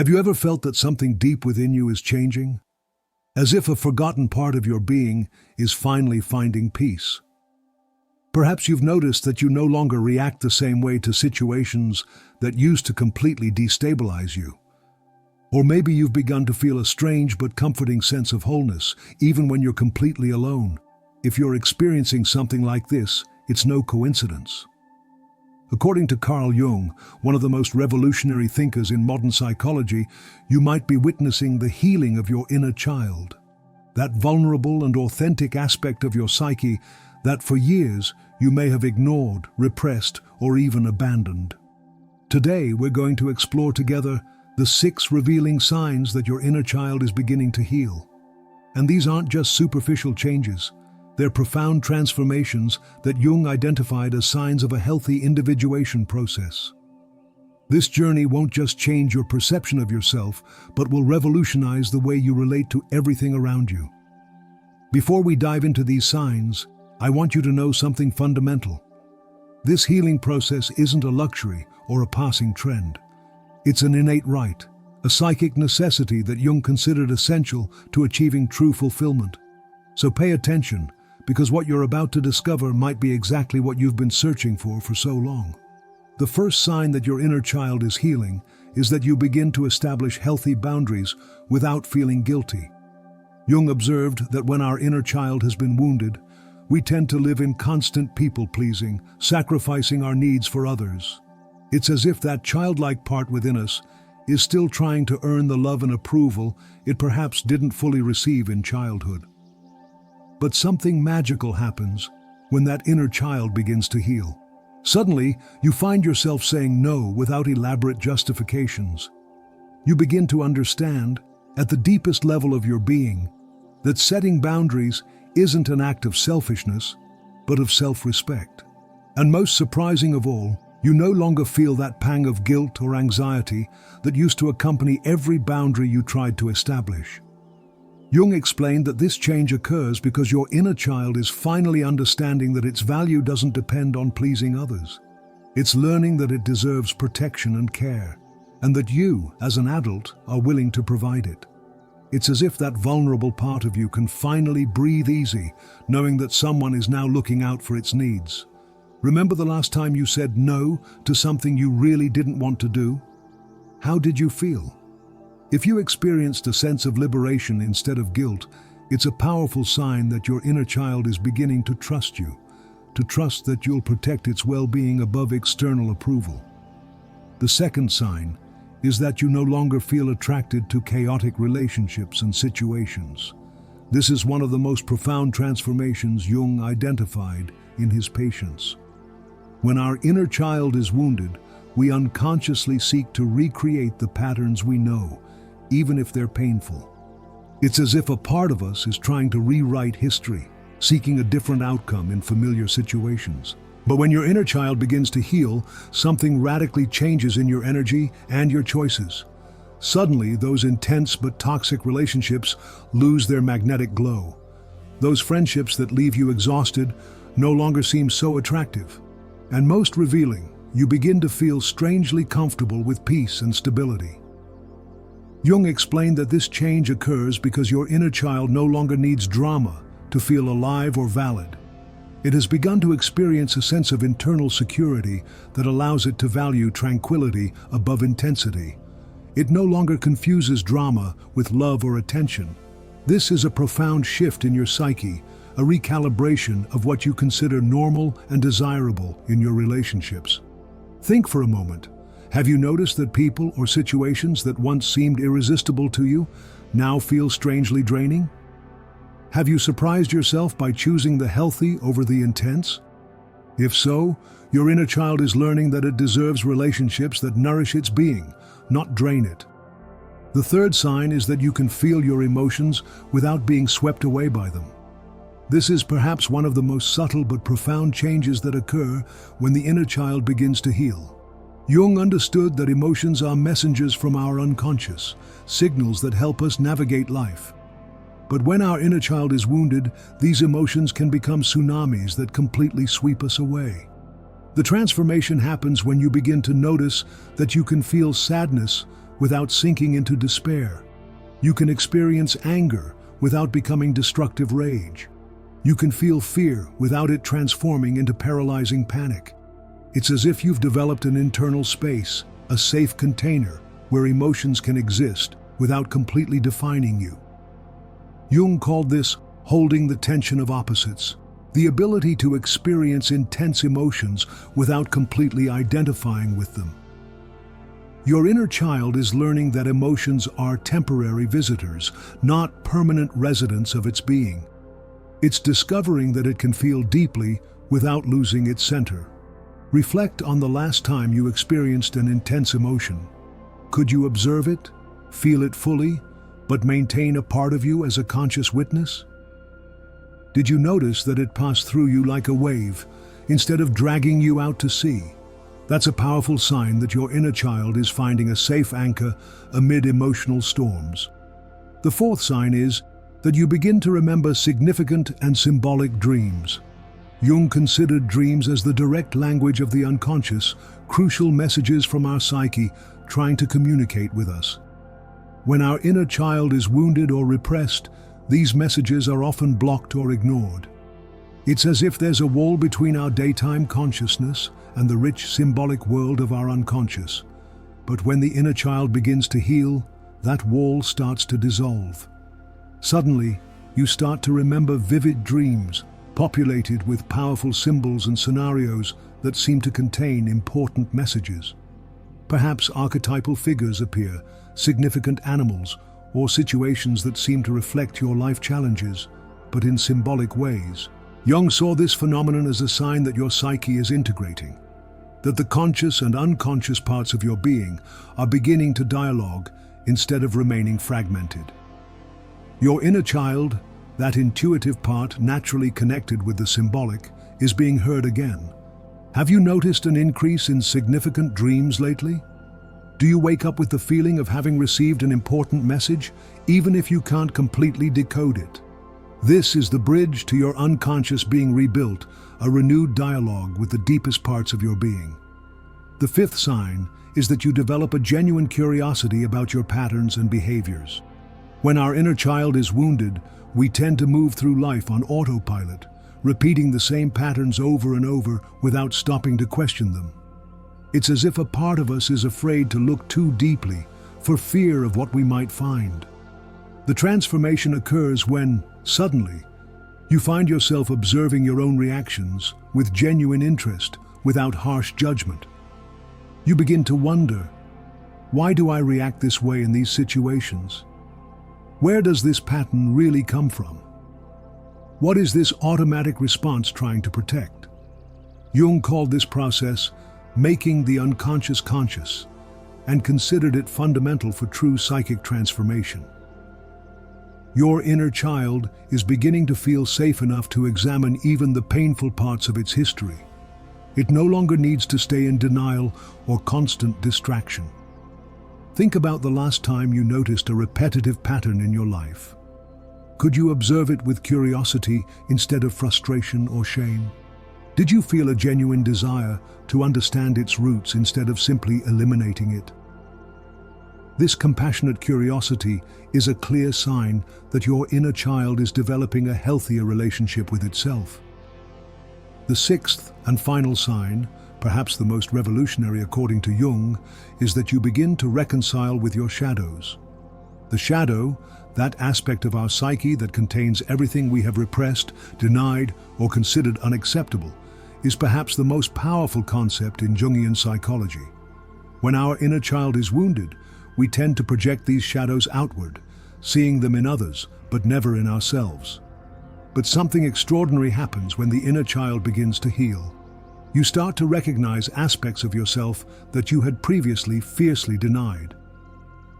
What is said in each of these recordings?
Have you ever felt that something deep within you is changing? As if a forgotten part of your being is finally finding peace. Perhaps you've noticed that you no longer react the same way to situations that used to completely destabilize you. Or maybe you've begun to feel a strange but comforting sense of wholeness, even when you're completely alone. If you're experiencing something like this, it's no coincidence. According to Carl Jung, one of the most revolutionary thinkers in modern psychology, you might be witnessing the healing of your inner child. That vulnerable and authentic aspect of your psyche that for years you may have ignored, repressed, or even abandoned. Today we're going to explore together the 6 revealing signs that your inner child is beginning to heal. And these aren't just superficial changes. They're profound transformations that Jung identified as signs of a healthy individuation process. This journey won't just change your perception of yourself, but will revolutionize the way you relate to everything around you. Before we dive into these signs, I want you to know something fundamental. This healing process isn't a luxury or a passing trend. It's an innate right, a psychic necessity that Jung considered essential to achieving true fulfillment. So pay attention, because what you're about to discover might be exactly what you've been searching for so long. The first sign that your inner child is healing is that you begin to establish healthy boundaries without feeling guilty. Jung observed that when our inner child has been wounded, we tend to live in constant people-pleasing, sacrificing our needs for others. It's as if that childlike part within us is still trying to earn the love and approval it perhaps didn't fully receive in childhood. But something magical happens when that inner child begins to heal. Suddenly, you find yourself saying no without elaborate justifications. You begin to understand, at the deepest level of your being, that setting boundaries isn't an act of selfishness, but of self-respect. And most surprising of all, you no longer feel that pang of guilt or anxiety that used to accompany every boundary you tried to establish. Jung explained that this change occurs because your inner child is finally understanding that its value doesn't depend on pleasing others. It's learning that it deserves protection and care, and that you, as an adult, are willing to provide it. It's as if that vulnerable part of you can finally breathe easy, knowing that someone is now looking out for its needs. Remember the last time you said no to something you really didn't want to do? How did you feel? If you experienced a sense of liberation instead of guilt, it's a powerful sign that your inner child is beginning to trust you, to trust that you'll protect its well-being above external approval. The second sign is that you no longer feel attracted to chaotic relationships and situations. This is one of the most profound transformations Jung identified in his patients. When our inner child is wounded, we unconsciously seek to recreate the patterns we know, even if they're painful. It's as if a part of us is trying to rewrite history, seeking a different outcome in familiar situations. But when your inner child begins to heal, something radically changes in your energy and your choices. Suddenly, those intense but toxic relationships lose their magnetic glow. Those friendships that leave you exhausted no longer seem so attractive. And most revealing, you begin to feel strangely comfortable with peace and stability. Jung explained that this change occurs because your inner child no longer needs drama to feel alive or valid. It has begun to experience a sense of internal security that allows it to value tranquility above intensity. It no longer confuses drama with love or attention. This is a profound shift in your psyche, a recalibration of what you consider normal and desirable in your relationships. Think for a moment. Have you noticed that people or situations that once seemed irresistible to you now feel strangely draining? Have you surprised yourself by choosing the healthy over the intense? If so, your inner child is learning that it deserves relationships that nourish its being, not drain it. The third sign is that you can feel your emotions without being swept away by them. This is perhaps one of the most subtle but profound changes that occur when the inner child begins to heal. Jung understood that emotions are messengers from our unconscious, signals that help us navigate life. But when our inner child is wounded, these emotions can become tsunamis that completely sweep us away. The transformation happens when you begin to notice that you can feel sadness without sinking into despair. You can experience anger without becoming destructive rage. You can feel fear without it transforming into paralyzing panic. It's as if you've developed an internal space, a safe container where emotions can exist without completely defining you. Jung called this holding the tension of opposites, the ability to experience intense emotions without completely identifying with them. Your inner child is learning that emotions are temporary visitors, not permanent residents of its being. It's discovering that it can feel deeply without losing its center. Reflect on the last time you experienced an intense emotion. Could you observe it, feel it fully, but maintain a part of you as a conscious witness? Did you notice that it passed through you like a wave, instead of dragging you out to sea? That's a powerful sign that your inner child is finding a safe anchor amid emotional storms. The fourth sign is that you begin to remember significant and symbolic dreams. Jung considered dreams as the direct language of the unconscious, crucial messages from our psyche trying to communicate with us. When our inner child is wounded or repressed, these messages are often blocked or ignored. It's as if there's a wall between our daytime consciousness and the rich symbolic world of our unconscious. But when the inner child begins to heal, that wall starts to dissolve. Suddenly, you start to remember vivid dreams, populated with powerful symbols and scenarios that seem to contain important messages. Perhaps archetypal figures appear, significant animals, or situations that seem to reflect your life challenges, but in symbolic ways. Jung saw this phenomenon as a sign that your psyche is integrating, that the conscious and unconscious parts of your being are beginning to dialogue instead of remaining fragmented. Your inner child, that intuitive part naturally connected with the symbolic, is being heard again. Have you noticed an increase in significant dreams lately? Do you wake up with the feeling of having received an important message, even if you can't completely decode it? This is the bridge to your unconscious being rebuilt, a renewed dialogue with the deepest parts of your being. The fifth sign is that you develop a genuine curiosity about your patterns and behaviors. When our inner child is wounded, we tend to move through life on autopilot, repeating the same patterns over and over without stopping to question them. It's as if a part of us is afraid to look too deeply, for fear of what we might find. The transformation occurs when, suddenly, you find yourself observing your own reactions with genuine interest, without harsh judgment. You begin to wonder, why do I react this way in these situations? Where does this pattern really come from? What is this automatic response trying to protect? Jung called this process making the unconscious conscious, and considered it fundamental for true psychic transformation. Your inner child is beginning to feel safe enough to examine even the painful parts of its history. It no longer needs to stay in denial or constant distraction. Think about the last time you noticed a repetitive pattern in your life. Could you observe it with curiosity instead of frustration or shame? Did you feel a genuine desire to understand its roots instead of simply eliminating it? This compassionate curiosity is a clear sign that your inner child is developing a healthier relationship with itself. The sixth and final sign, perhaps the most revolutionary according to Jung, is that you begin to reconcile with your shadows. The shadow, that aspect of our psyche that contains everything we have repressed, denied, or considered unacceptable, is perhaps the most powerful concept in Jungian psychology. When our inner child is wounded, we tend to project these shadows outward, seeing them in others, but never in ourselves. But something extraordinary happens when the inner child begins to heal. You start to recognize aspects of yourself that you had previously fiercely denied.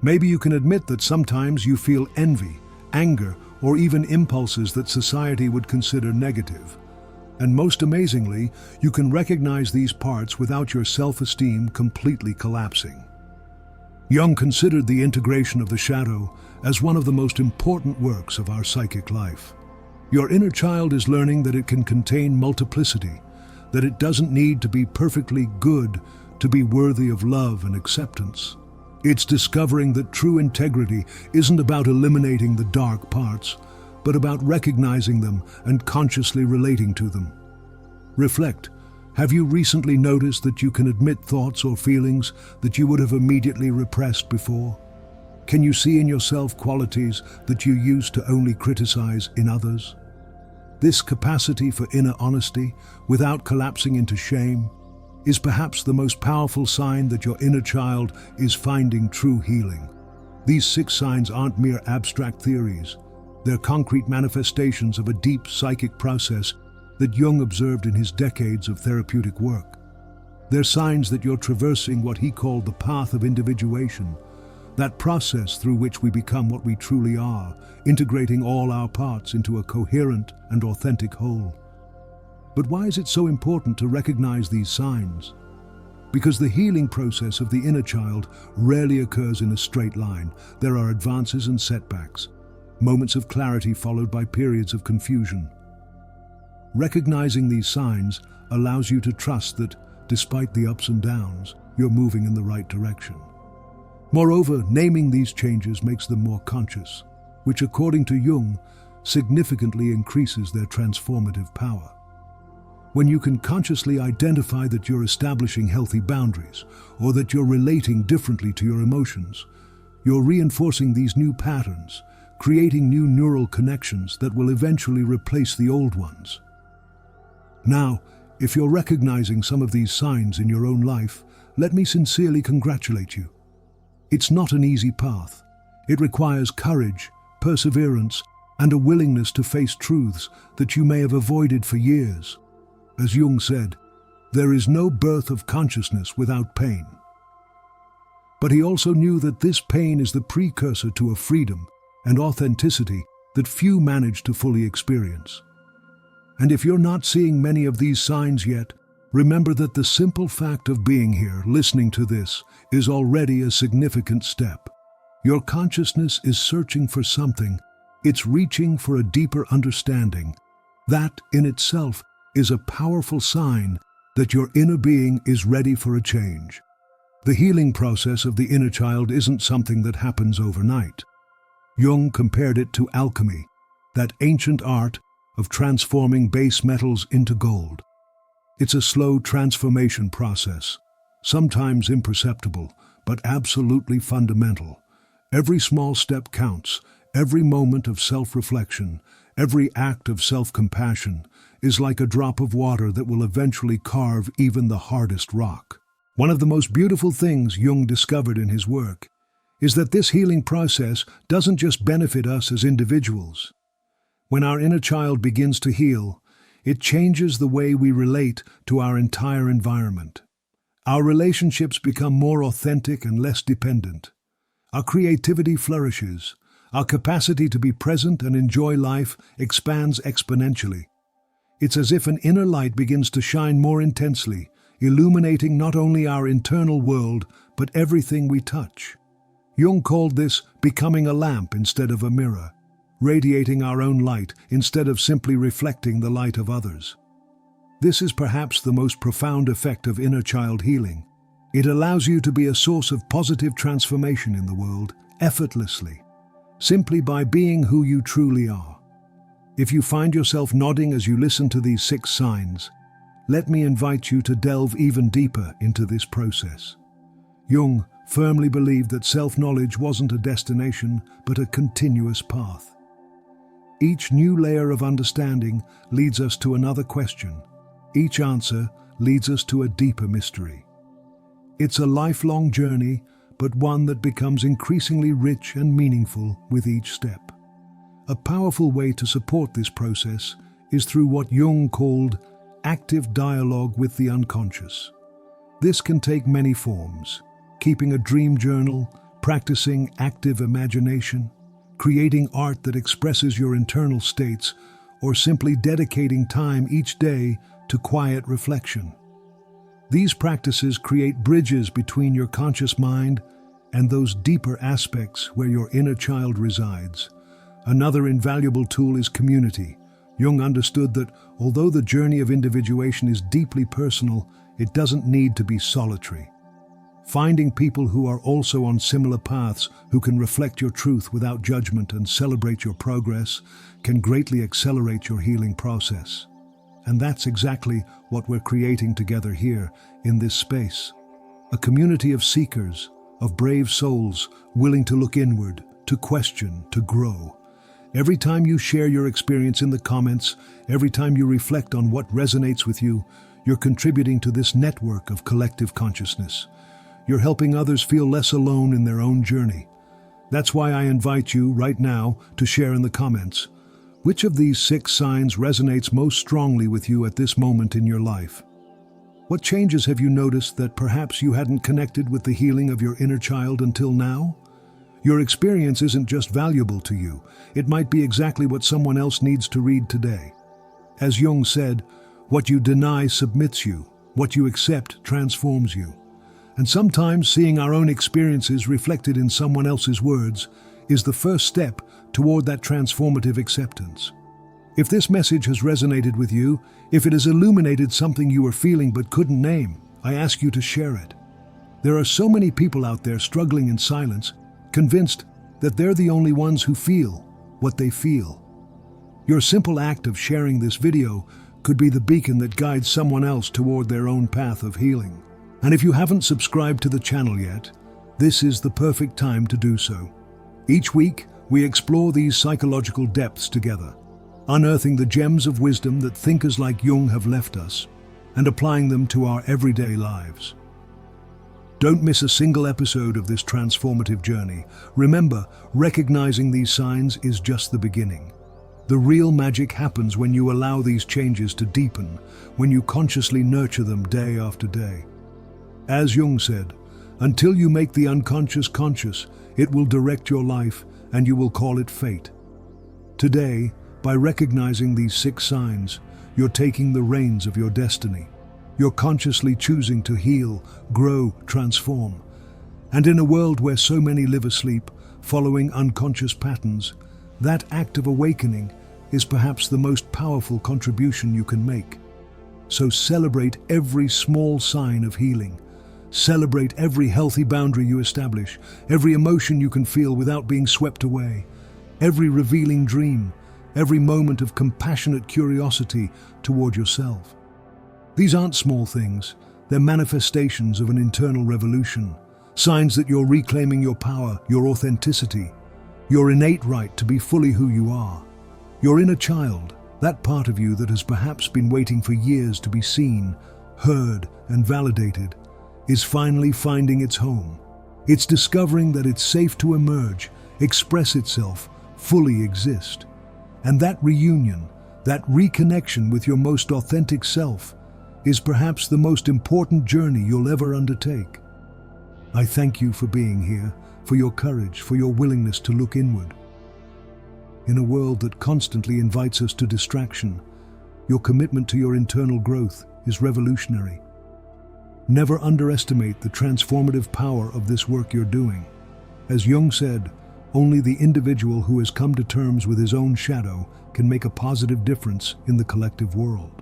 Maybe you can admit that sometimes you feel envy, anger, or even impulses that society would consider negative. And most amazingly, you can recognize these parts without your self-esteem completely collapsing. Jung considered the integration of the shadow as one of the most important works of our psychic life. Your inner child is learning that it can contain multiplicity, that it doesn't need to be perfectly good to be worthy of love and acceptance. It's discovering that true integrity isn't about eliminating the dark parts, but about recognizing them and consciously relating to them. Reflect. Have you recently noticed that you can admit thoughts or feelings that you would have immediately repressed before? Can you see in yourself qualities that you used to only criticize in others? This capacity for inner honesty, without collapsing into shame, is perhaps the most powerful sign that your inner child is finding true healing. These 6 signs aren't mere abstract theories. They're concrete manifestations of a deep psychic process that Jung observed in his decades of therapeutic work. They're signs that you're traversing what he called the path of individuation, that process through which we become what we truly are, integrating all our parts into a coherent and authentic whole. But why is it so important to recognize these signs? Because the healing process of the inner child rarely occurs in a straight line. There are advances and setbacks, moments of clarity followed by periods of confusion. Recognizing these signs allows you to trust that, despite the ups and downs, you're moving in the right direction. Moreover, naming these changes makes them more conscious, which, according to Jung, significantly increases their transformative power. When you can consciously identify that you're establishing healthy boundaries, or that you're relating differently to your emotions, you're reinforcing these new patterns, creating new neural connections that will eventually replace the old ones. Now, if you're recognizing some of these signs in your own life, let me sincerely congratulate you. It's not an easy path. It requires courage, perseverance, and a willingness to face truths that you may have avoided for years. As Jung said, there is no birth of consciousness without pain. But he also knew that this pain is the precursor to a freedom and authenticity that few manage to fully experience. And if you're not seeing many of these signs yet, remember that the simple fact of being here, listening to this, is already a significant step. Your consciousness is searching for something. It's reaching for a deeper understanding. That, in itself, is a powerful sign that your inner being is ready for a change. The healing process of the inner child isn't something that happens overnight. Jung compared it to alchemy, that ancient art of transforming base metals into gold. It's a slow transformation process, sometimes imperceptible, but absolutely fundamental. Every small step counts. Every moment of self-reflection, every act of self-compassion is like a drop of water that will eventually carve even the hardest rock. One of the most beautiful things Jung discovered in his work is that this healing process doesn't just benefit us as individuals. When our inner child begins to heal, it changes the way we relate to our entire environment. Our relationships become more authentic and less dependent. Our creativity flourishes. Our capacity to be present and enjoy life expands exponentially. It's as if an inner light begins to shine more intensely, illuminating not only our internal world, but everything we touch. Jung called this becoming a lamp instead of a mirror, radiating our own light instead of simply reflecting the light of others. This is perhaps the most profound effect of inner child healing. It allows you to be a source of positive transformation in the world, effortlessly, simply by being who you truly are. If you find yourself nodding as you listen to these 6 signs, let me invite you to delve even deeper into this process. Jung firmly believed that self-knowledge wasn't a destination, but a continuous path. Each new layer of understanding leads us to another question. Each answer leads us to a deeper mystery. It's a lifelong journey, but one that becomes increasingly rich and meaningful with each step. A powerful way to support this process is through what Jung called active dialogue with the unconscious. This can take many forms: keeping a dream journal, practicing active imagination, creating art that expresses your internal states, or simply dedicating time each day to quiet reflection. These practices create bridges between your conscious mind and those deeper aspects where your inner child resides. Another invaluable tool is community. Jung understood that although the journey of individuation is deeply personal, it doesn't need to be solitary. Finding people who are also on similar paths, who can reflect your truth without judgment and celebrate your progress, can greatly accelerate your healing process. And that's exactly what we're creating together here in this space. A community of seekers, of brave souls willing to look inward, to question, to grow. Every time you share your experience in the comments, every time you reflect on what resonates with you, you're contributing to this network of collective consciousness. You're helping others feel less alone in their own journey. That's why I invite you right now to share in the comments. Which of these 6 signs resonates most strongly with you at this moment in your life? What changes have you noticed that perhaps you hadn't connected with the healing of your inner child until now? Your experience isn't just valuable to you, it might be exactly what someone else needs to read today. As Jung said, what you deny submits you, what you accept transforms you. And sometimes seeing our own experiences reflected in someone else's words is the first step toward that transformative acceptance. If this message has resonated with you, if it has illuminated something you were feeling but couldn't name, I ask you to share it. There are so many people out there struggling in silence, convinced that they're the only ones who feel what they feel. Your simple act of sharing this video could be the beacon that guides someone else toward their own path of healing. And if you haven't subscribed to the channel yet, this is the perfect time to do so. Each week, we explore these psychological depths together, unearthing the gems of wisdom that thinkers like Jung have left us, and applying them to our everyday lives. Don't miss a single episode of this transformative journey. Remember, recognizing these signs is just the beginning. The real magic happens when you allow these changes to deepen, when you consciously nurture them day after day. As Jung said, until you make the unconscious conscious, it will direct your life and you will call it fate. Today, by recognizing these 6 signs, you're taking the reins of your destiny. You're consciously choosing to heal, grow, transform. And in a world where so many live asleep, following unconscious patterns, that act of awakening is perhaps the most powerful contribution you can make. So celebrate every small sign of healing. Celebrate every healthy boundary you establish, every emotion you can feel without being swept away, every revealing dream, every moment of compassionate curiosity toward yourself. These aren't small things, they're manifestations of an internal revolution, signs that you're reclaiming your power, your authenticity, your innate right to be fully who you are. Your inner child, that part of you that has perhaps been waiting for years to be seen, heard, and validated, is finally finding its home. It's discovering that it's safe to emerge, express itself, fully exist. And that reunion, that reconnection with your most authentic self, is perhaps the most important journey you'll ever undertake. I thank you for being here, for your courage, for your willingness to look inward. In a world that constantly invites us to distraction, your commitment to your internal growth is revolutionary. Never underestimate the transformative power of this work you're doing. As Jung said, only the individual who has come to terms with his own shadow can make a positive difference in the collective world.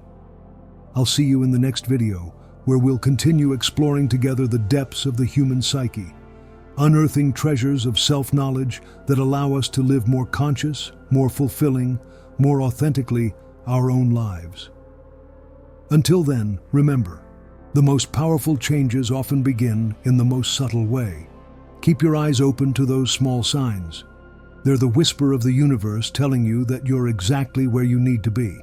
I'll see you in the next video, where we'll continue exploring together the depths of the human psyche, unearthing treasures of self-knowledge that allow us to live more conscious, more fulfilling, more authentically our own lives. Until then, remember, the most powerful changes often begin in the most subtle way. Keep your eyes open to those small signs. They're the whisper of the universe telling you that you're exactly where you need to be.